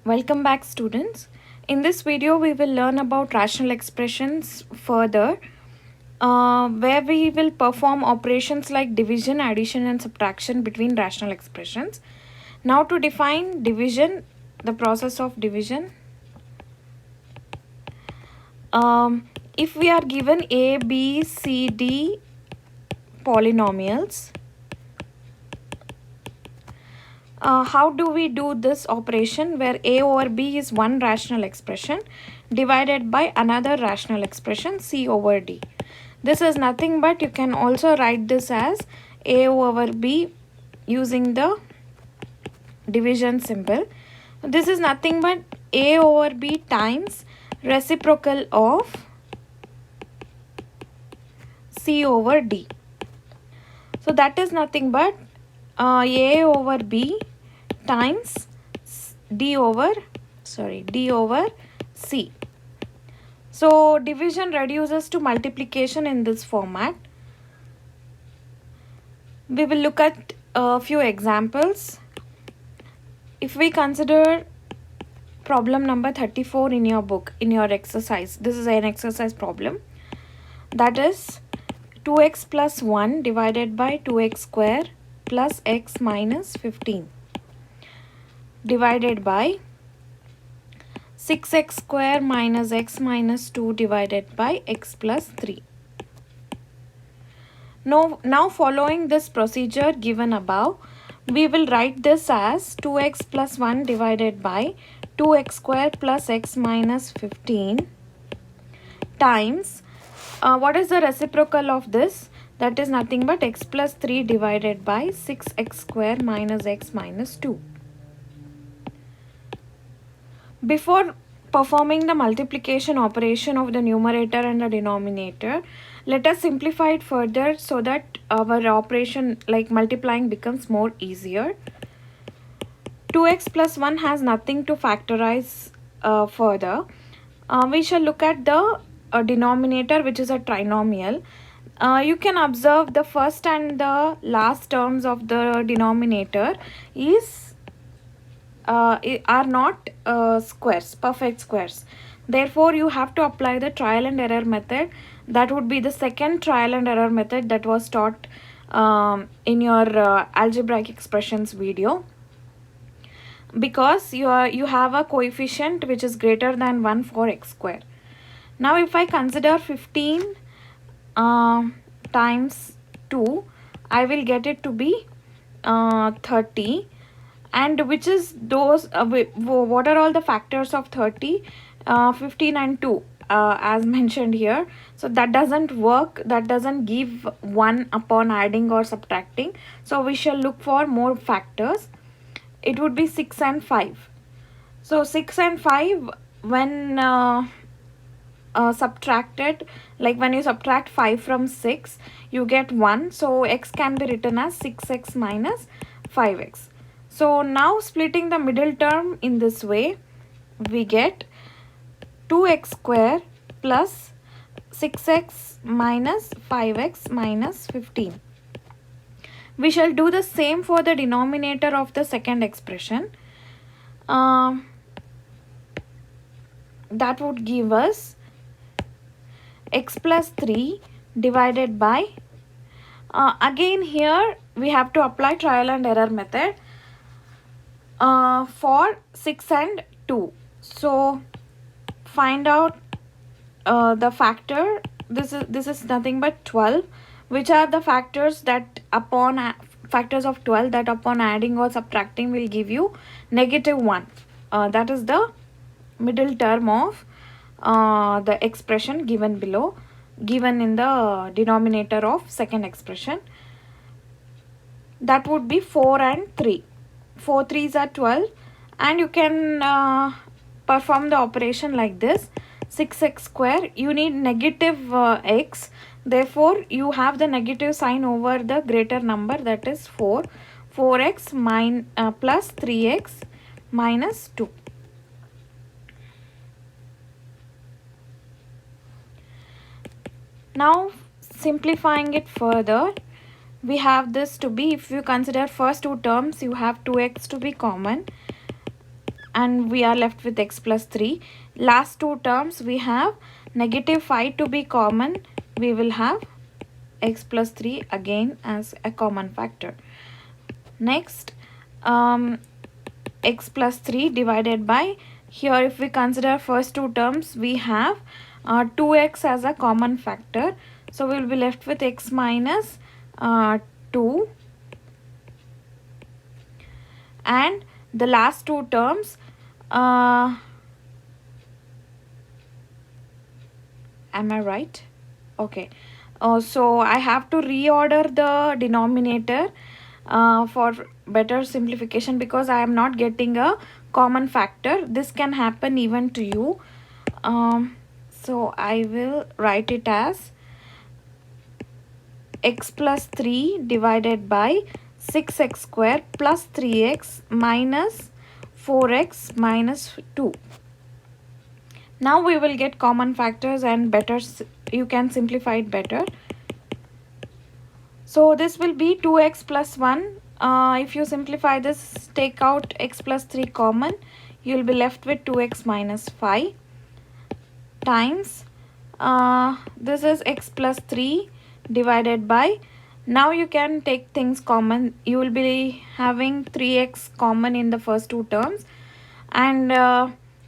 Welcome back, students. In this video we will learn about rational expressions further, where we will perform operations like division, addition and subtraction between rational expressions. Now to define division, the process of division, if we are given A, B, C, D polynomials, how do we do this operation where A over B is one rational expression divided by another rational expression C over D. This is nothing but you can also write this as A over B using the division symbol. This is nothing but A over B times reciprocal of C over D. So that is nothing but A over B times D over C. So division reduces to multiplication in this format. We will look at a few examples. If we consider problem number 34 in your book, in your exercise, this is an exercise problem. That is 2x plus 1 divided by 2x square plus x minus 15 divided by 6x square minus x minus 2 divided by x plus 3. Now following this procedure given above, we will write this as 2x plus 1 divided by 2x square plus x minus 15 times, what is the reciprocal of this? That is nothing but x plus 3 divided by 6x square minus x minus 2. Before performing the multiplication operation of the numerator and the denominator, let us simplify it further so that our operation like multiplying becomes more easier. 2x plus 1 has nothing to factorize further. We shall look at the denominator, which is a trinomial. You can observe the first and the last terms of the denominator are not squares, perfect squares. Therefore, you have to apply the trial and error method. That would be the second trial and error method that was taught in your algebraic expressions video, because you have a coefficient which is greater than 1 for x square. Now if I consider 15 times 2, I will get it to be 30. And which is those, what are all the factors of 30? 15 and 2 as mentioned here. So that doesn't work, that doesn't give 1 upon adding or subtracting. So we shall look for more factors. It would be 6 and 5. So 6 and 5 when subtracted, like when you subtract 5 from 6, you get 1. So x can be written as 6x minus 5x. So now splitting the middle term in this way, we get 2x square plus 6x minus 5x minus 15. We shall do the same for the denominator of the second expression. That would give us x plus 3 divided by, again here we have to apply trial and error method for 6 and 2. So find out the factor. This is nothing but 12. Which are the factors that upon factors of 12 that upon adding or subtracting will give you -1? That is the middle term of the expression given below, given in the denominator of second expression. That would be 4 and 3. 4 3s are 12, and you can perform the operation like this. 6x square, you need negative x, therefore you have the negative sign over the greater number, that is 4. 4x plus 3x minus 2. Now simplifying it further, we have this to be, if you consider first two terms, you have 2x to be common. and we are left with x plus 3. Last two terms we have negative 5 to be common. We will have x plus 3 again as a common factor. Next, x plus 3 divided by, here if we consider first two terms, we have 2x as a common factor. So we will be left with x minus 2, and the last two terms, am I right? Okay. So I have to reorder the denominator for better simplification, because I am not getting a common factor. This can happen even to you. So I will write it as x plus 3 divided by 6x square plus 3x minus 4x minus 2. Now we will get common factors and better you can simplify it better. So this will be 2x plus 1. If you simplify this, take out x plus 3 common, you will be left with 2x minus 5 times this is x plus 3 divided by, now you can take things common, you will be having 3x common in the first two terms, and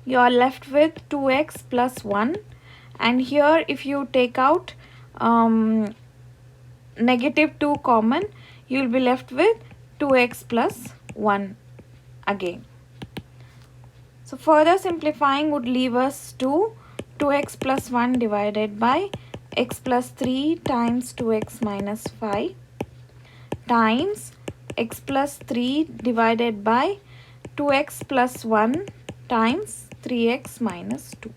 you are left with 2x plus 1, and here if you take out negative 2 common, you will be left with 2x plus 1 again. So further simplifying would leave us to 2x plus 1 divided by x plus 3 times 2x minus 5 times x plus 3 divided by 2x plus 1 times 3x minus 2.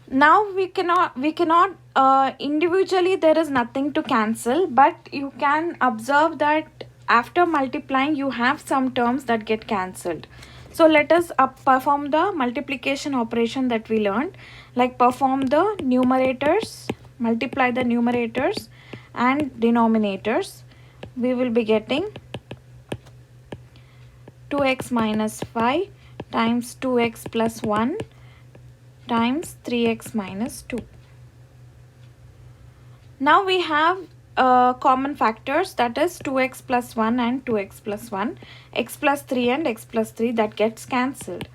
Now we cannot individually, there is nothing to cancel, but you can observe that after multiplying you have some terms that get cancelled. So let us perform the multiplication operation that we learned, like perform the numerators, multiply the numerators and denominators. We will be getting 2x minus 5 times 2x plus 1 times 3x minus 2. Now we have common factors, that is 2x plus 1 and 2x plus 1, x plus 3 and x plus 3, that gets cancelled.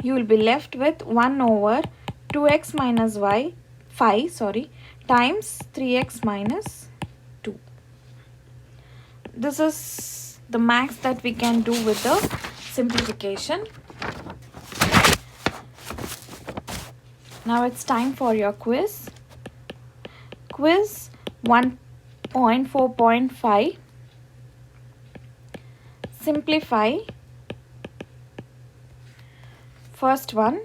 You will be left with 1 over 2x minus 5 times 3x minus 2. This is the max that we can do with the simplification. Now it's time for your quiz. Quiz 1.4.5. Simplify. First one.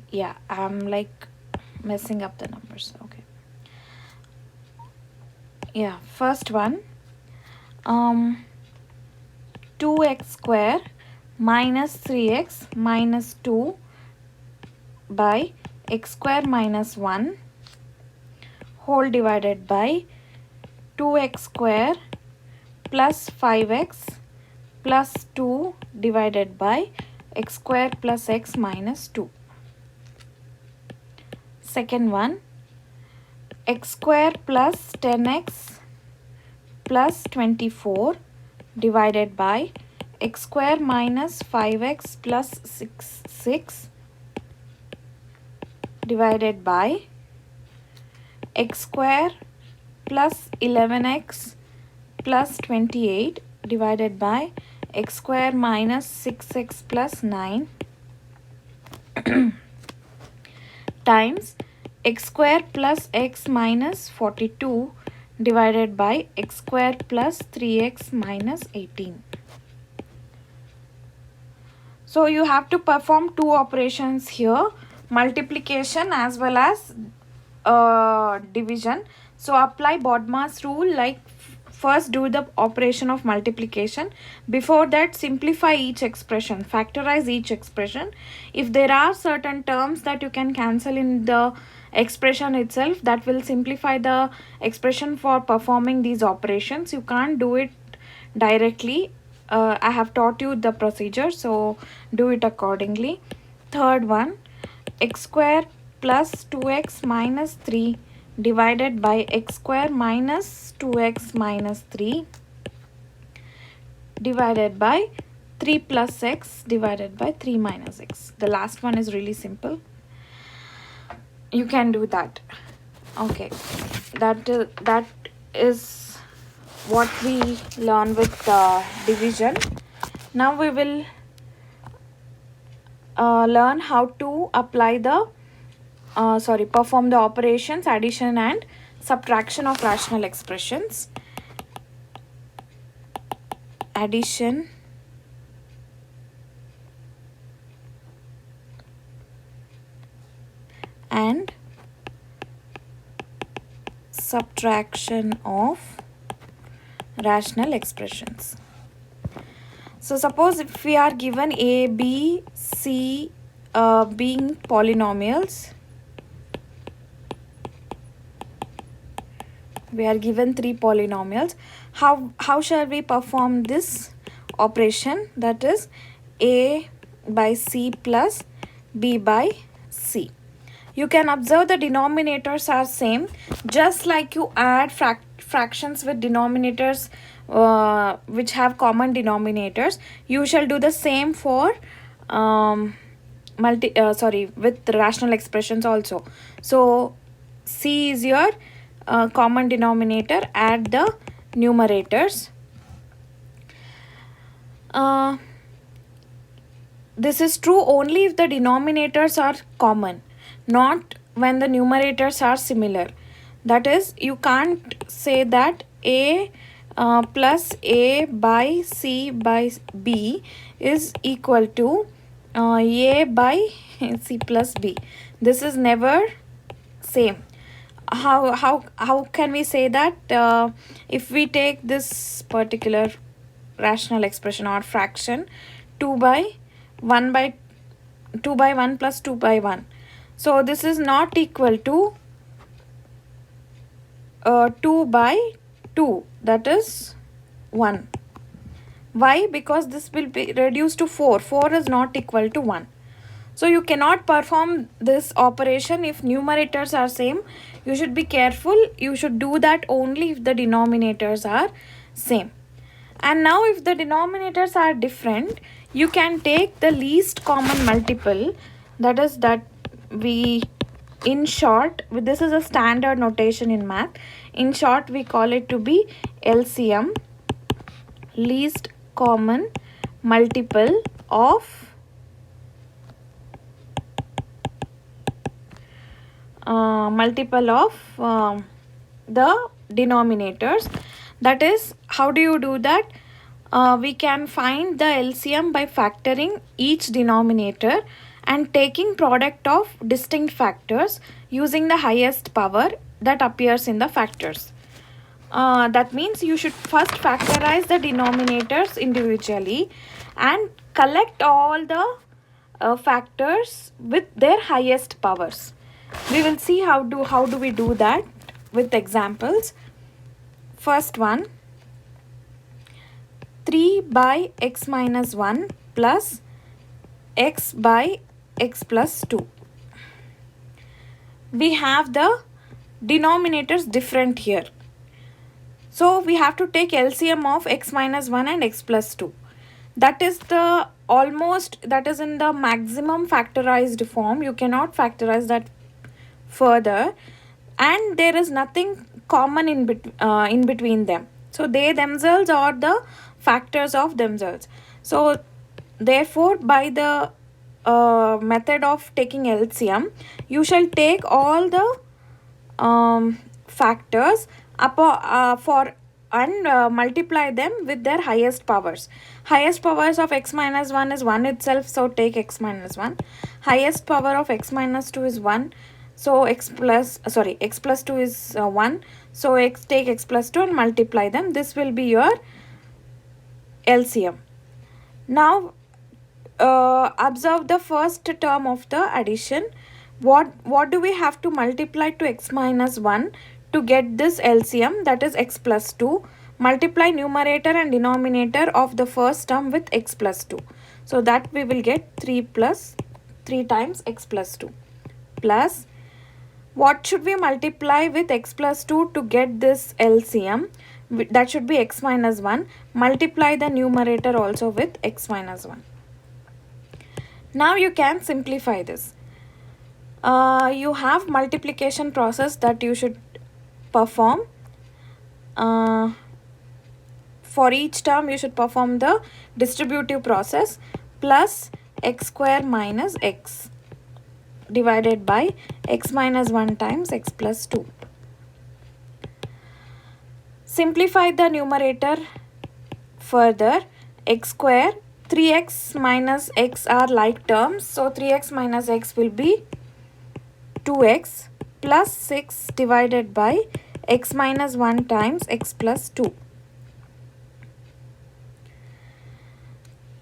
Yeah, I'm like messing up the numbers. Okay. Yeah, first one. 2x square minus 3x minus 2 by x square minus 1 whole divided by 2x square plus 5x plus 2 divided by x square plus x minus 2. Second one, x square plus 10x plus 24 divided by x square minus 5x plus 6 divided by x square plus 11x plus 28 divided by x square minus 6x plus 9 times x square plus x minus 42 divided by x square plus 3x minus 18. So you have to perform two operations here, multiplication as well as division. So apply Bodmer's rule, like first do the operation of multiplication. Before that, simplify each expression, factorize each expression. If there are certain terms that you can cancel in the expression itself, that will simplify the expression for performing these operations. You can't do it directly. I have taught you the procedure, so do it accordingly. Third one, x square plus 2x minus 3 divided by x square minus 2x minus 3 divided by 3 plus x divided by 3 minus x. The last one is really simple. You can do that. Okay, that is what we learn with division. Now we will learn how to apply the perform the operations addition and subtraction of rational expressions. Addition and subtraction of rational expressions. So suppose if we are given A, B, C being polynomials, we are given 3 polynomials. How shall we perform this operation, that is A by C plus B by C? You can observe the denominators are same, just like you add fractions with denominators which have common denominators. You shall do the same for with rational expressions also. So C is your common denominator, add the numerators. This is true only if the denominators are common, not when the numerators are similar. That is, you can't say that A plus A by C by B is equal to A by C plus B. This is never same. How can we say that? If we take this particular rational expression or fraction 2 by 1 plus 2 by 1, so this is not equal to 2 by 2, that is 1. Why? Because this will be reduced to 4. 4 is not equal to 1. So you cannot perform this operation if numerators are same. You should be careful. You should do that only if the denominators are same. And now if the denominators are different, you can take the least common multiple. That is that we, in short, this is a standard notation in math. In short, we call it to be LCM, least common multiple of the denominators. That is, how do you do that? We can find the LCM by factoring each denominator and taking product of distinct factors using the highest power that appears in the factors. That means you should first factorize the denominators individually and collect all the factors with their highest powers. We will see how do we do that with examples. First one, 3 by x minus 1 plus x by x plus 2. We have the denominators different here. So we have to take LCM of x minus 1 and x plus 2. That is in the maximum factorized form. You cannot factorize that further, and there is nothing common in between them. So they themselves are the factors of themselves. So therefore, by the method of taking LCM, you shall take all the factors and multiply them with their highest powers. Highest powers of x minus 1 is 1 itself, so take x minus 1. Highest power of x minus 2 is 1. So x plus 2 is 1. So take x plus 2 and multiply them. This will be your LCM. Now observe the first term of the addition. What do we have to multiply to x minus 1 to get this LCM, that is x plus 2? multiply numerator and denominator of the first term with x plus 2. So that we will get 3 times x plus 2 plus, what should we multiply with x plus 2 to get this LCM? That should be x minus 1. Multiply the numerator also with x minus 1. Now you can simplify this. You have multiplication process that you should perform. For each term you should perform the distributive process, plus x square minus x divided by x minus 1 times x plus 2. Simplify the numerator further. X square, 3x minus x are like terms, so 3x minus x will be 2x plus 6 divided by x minus 1 times x plus 2.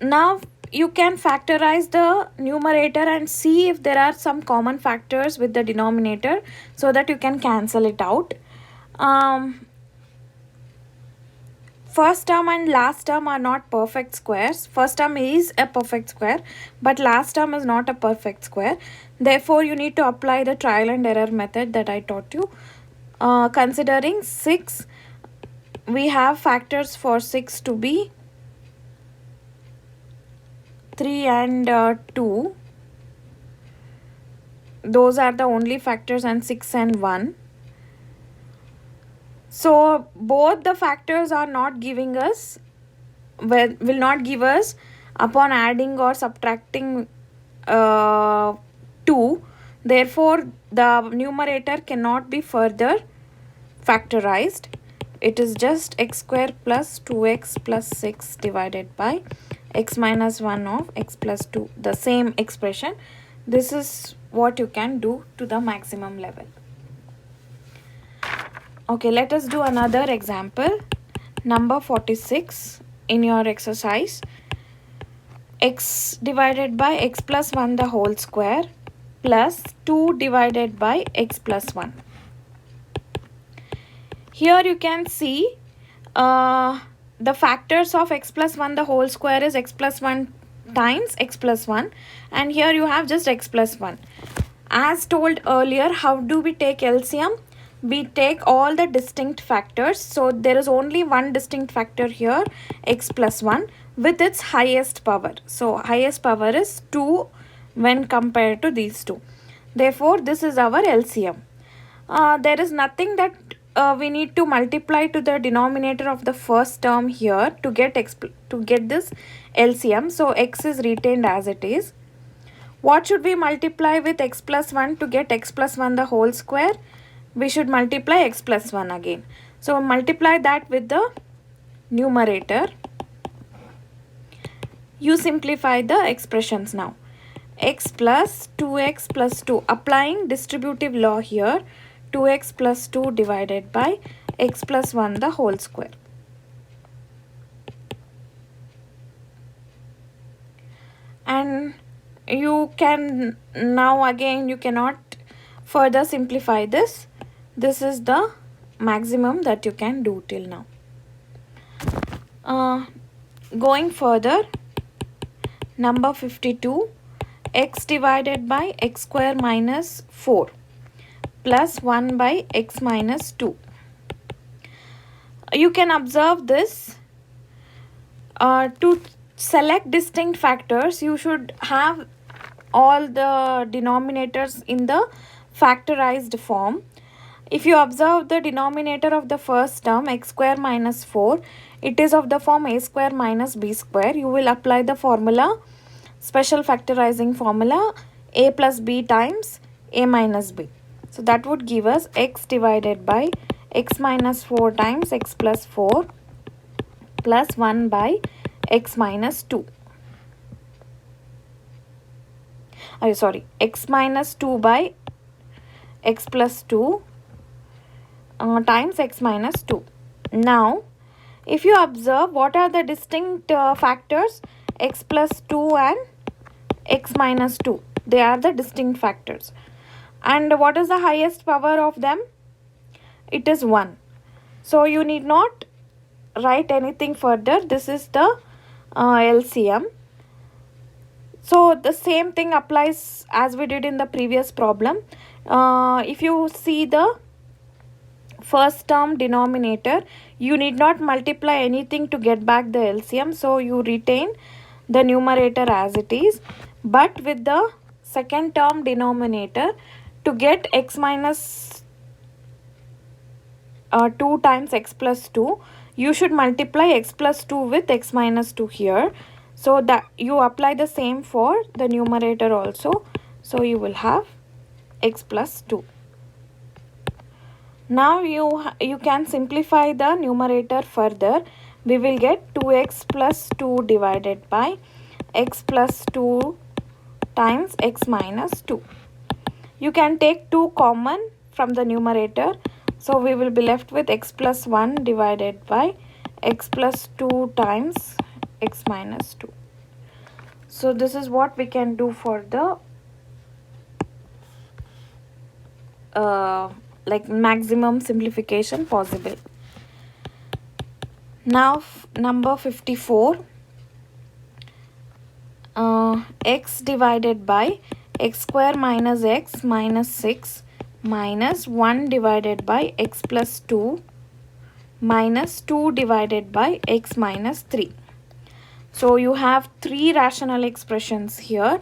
Now you can factorize the numerator and see if there are some common factors with the denominator so that you can cancel it out. First term and last term are not perfect squares. First term is a perfect square, but last term is not a perfect square. Therefore, you need to apply the trial and error method that I taught you. Considering 6, we have factors for 6 to be 3 and 2. Those are the only factors, and 6 and 1. So both the factors are not giving us, will not give us upon adding or subtracting 2. Therefore, the numerator cannot be further factorized. It is just x square plus 2x plus 6 divided by x minus 1 of x plus 2. The same expression. This is what you can do to the maximum level. Okay, let us do another example. Number 46 in your exercise. X divided by x plus 1 the whole square plus 2 divided by x plus 1. Here you can see the factors of x plus 1 the whole square is x plus 1 times x plus 1, and here you have just x plus 1. As told earlier, how do we take LCM? We take all the distinct factors. So there is only one distinct factor here, x plus 1, with its highest power. So highest power is 2 when compared to these two. Therefore, this is our LCM. There is nothing that we need to multiply to the denominator of the first term here to get this LCM. So x is retained as it is. What should we multiply with x plus 1 to get x plus 1 the whole square? We should multiply x plus 1 again. So multiply that with the numerator. You simplify the expressions now. X plus 2x plus 2. Applying distributive law here. 2x plus 2 divided by x plus 1 the whole square. And you can now again, you cannot further simplify this. This is the maximum that you can do till now. Going further, number 52, x divided by x square minus 4 plus 1 by x minus 2. You can observe this. To select distinct factors, you should have all the denominators in the factorized form. If you observe the denominator of the first term, x square minus 4, it is of the form a square minus b square. You will apply the formula, special factorizing formula, a plus b times a minus b. So that would give us x divided by x minus 4 times x plus 4 plus 1 by x minus 2. X minus 2 by x plus 2 times x minus 2. Now, if you observe, what are the distinct factors? X plus 2 and x minus 2. They are the distinct factors. And what is the highest power of them? It is 1. So, you need not write anything further. This is the LCM. So the same thing applies as we did in the previous problem. If you see the first term denominator, you need not multiply anything to get back the LCM, so you retain the numerator as it is. But with the second term denominator, to get x minus 2 times x plus 2, you should multiply x plus 2 with x minus 2 here. So that you apply the same for the numerator also. So you will have x plus 2. Now you can simplify the numerator further. We will get 2x plus 2 divided by x plus 2 times x minus 2. You can take 2 common from the numerator. So we will be left with x plus 1 divided by x plus 2 times x minus 2. So this is what we can do for the like maximum simplification possible. Now number 54, x divided by x square minus x minus 6 minus 1 divided by x plus 2 minus 2 divided by x minus 3. So you have 3 rational expressions here.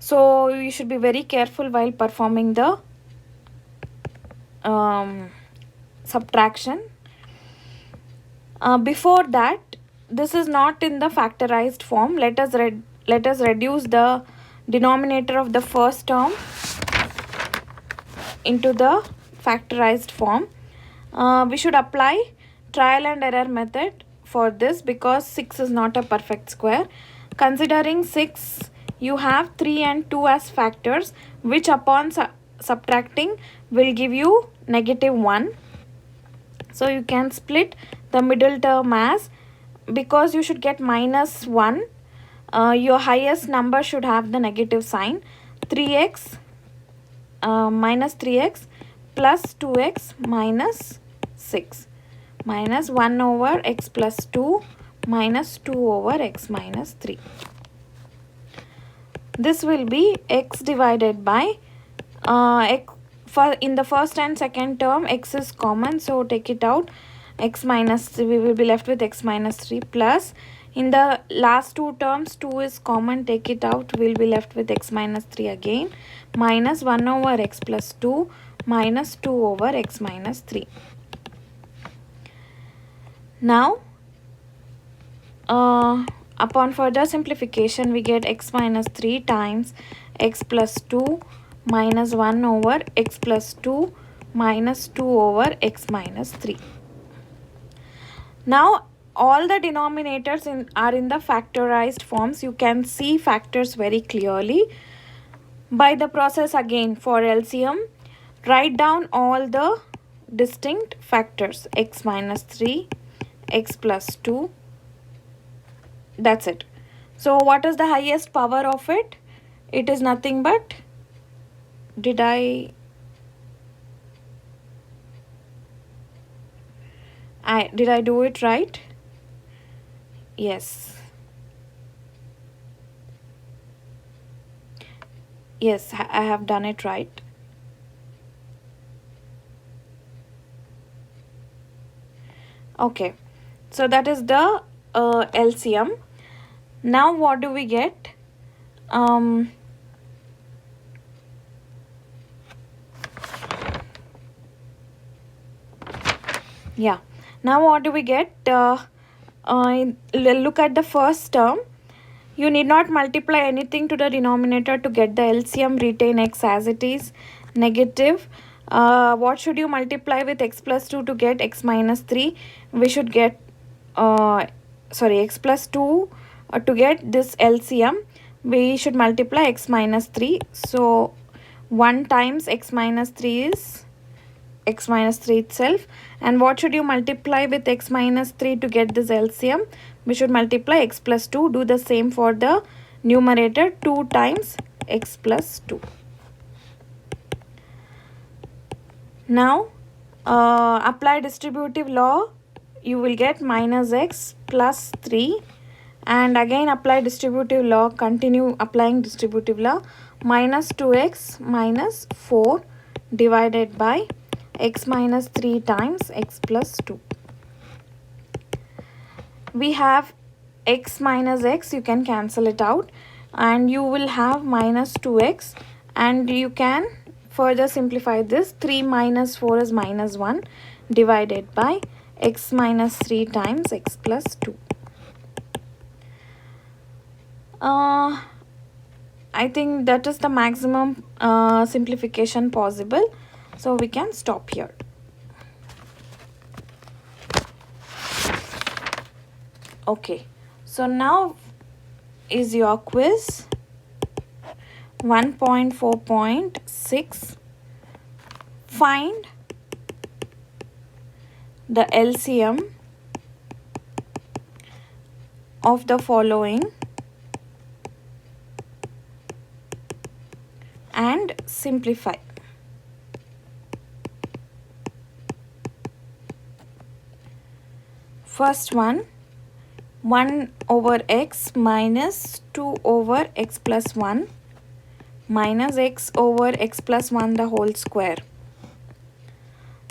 So you should be very careful while performing the subtraction. Before that, this is not in the factorized form. Let us reduce the denominator of the first term into the factorized form. We should apply trial and error method for this because 6 is not a perfect square. Considering 6, you have 3 and 2 as factors, which upon subtracting will give you -1. So you can split the middle term as, because you should get -1, your highest number should have the negative sign. 3x minus 3x plus 2x minus 6 minus 1 over x plus 2 minus 2 over x minus 3. This will be x divided by in the first and second term x is common, so take it out. X minus, we will be left with x minus 3 plus, in the last two terms 2 is common, take it out, we will be left with x minus 3 again, minus 1 over x plus 2 minus 2 over x minus 3. Now upon further simplification, we get x minus 3 times x plus 2 minus 1 over x plus 2 minus 2 over x minus 3. Now all the denominators are in the factorized forms. You can see factors very clearly. By the process again, for LCM, write down all the distinct factors. X minus 3, x plus 2. That's it. So what is the highest power of it? It is nothing but, did I do it right? Yes. Yes, I have done it right. Okay. So that is the LCM. Now what do we get? Yeah. Now what do we get? Look at the first term. You need not multiply anything to the denominator to get the LCM. Retain x as it is, negative. What should you multiply with x plus 2 to get x minus 3? We should get, x plus 2 to get this LCM. We should multiply x minus 3. So 1 times x minus 3 is x minus 3 itself. And what should you multiply with x minus 3 to get this LCM? We should multiply x plus 2. Do the same for the numerator, 2 times x plus 2. Now apply distributive law. you will get minus x plus 3, and again apply distributive law, continue applying distributive law. Minus 2x minus 4 divided by x minus 3 times x plus 2. We have x minus x, you can cancel it out, and you will have minus 2x, and you can further simplify this. 3 minus 4 is minus 1 divided by x minus 3 times x plus 2. I think that is the maximum simplification possible, so we can stop here. Okay, so now is your quiz 1.4.6. Find the LCM of the following and simplify. First one, 1 over x minus 2 over x plus 1 minus x over x plus 1 the whole square.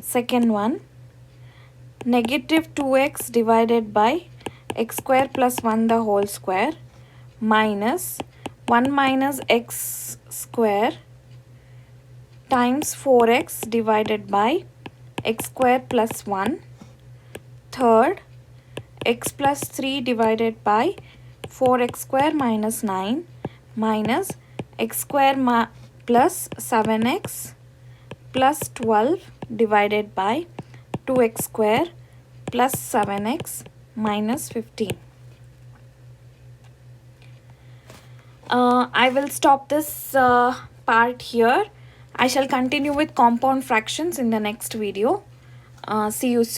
Second one, negative 2x divided by x square plus 1 the whole square minus 1 minus x square times 4x divided by x square plus 1. Third, x plus 3 divided by 4x square minus 9 minus x square plus 7x plus 12 divided by 2x square plus 7x minus 15. I will stop this part here. I shall continue with compound fractions in the next video. See you soon.